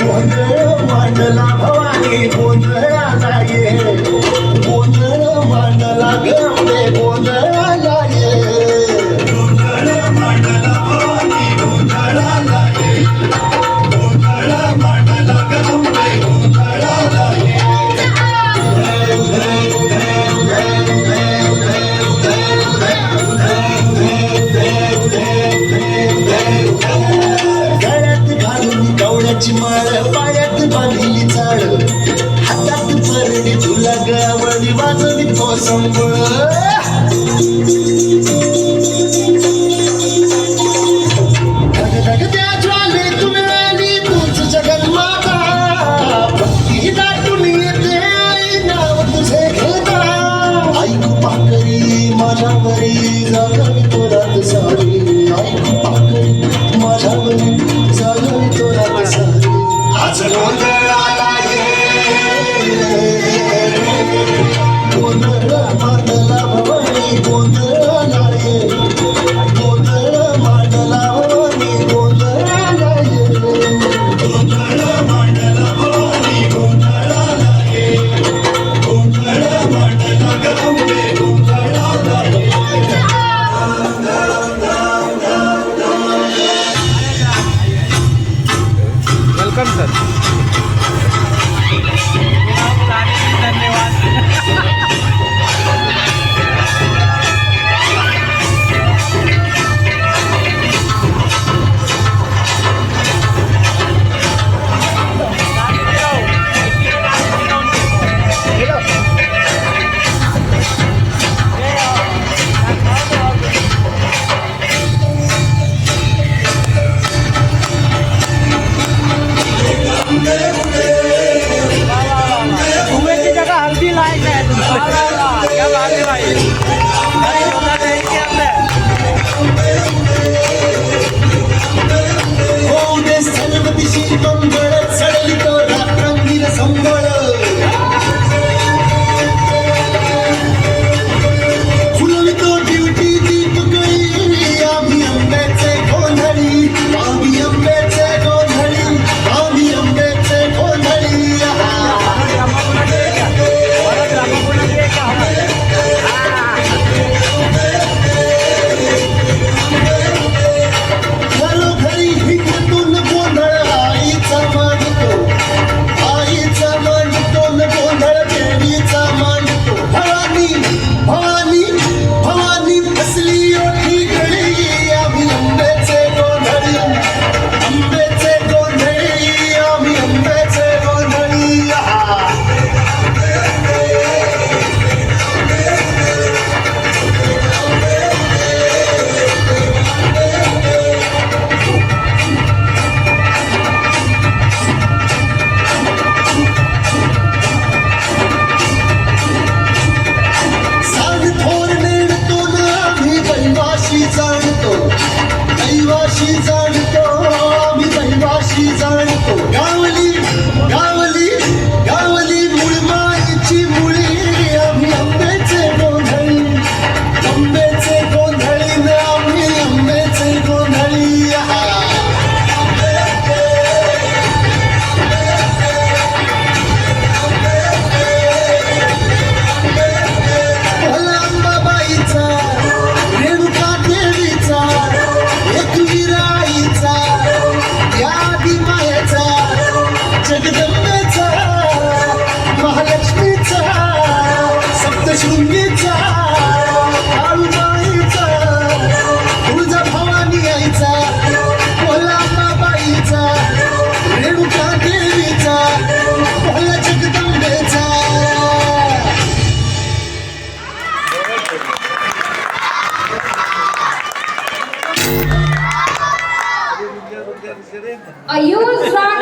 गोंधळ मांडला भवानी गोंधळाला ये गोंधळ मांडला गवळे गोंधळाला ये गोंधळ मांडला भवानी गोंधळाला ये गोंधळ मांडला गवळे गोंधळाला ये माळ पायात बांधली चाळ हातात परडी तुला गावडी वाजवी तो संबळ धगधगत्या ज्वालेत मिळाली तूच जगन्माता भक्ती दाटून येते आई नाव तुझे घेता ऐकू पाकरी माझ्यावरी जागवी तो रात सारी ऐकू पाकरी माझ्यावरी जागवी तो रात सारी आज गोंधळाला ये गोंधळ मांडला भवानी गोंधळाला ये गोंधळ मांडला भवानी गोंधळाला ये गोंधळ मांडला भवानी गोंधळाला ये गोंधळ मांडला गवळे गोंधळाला ये वेलकम सर. धन्यवाद. Ayun,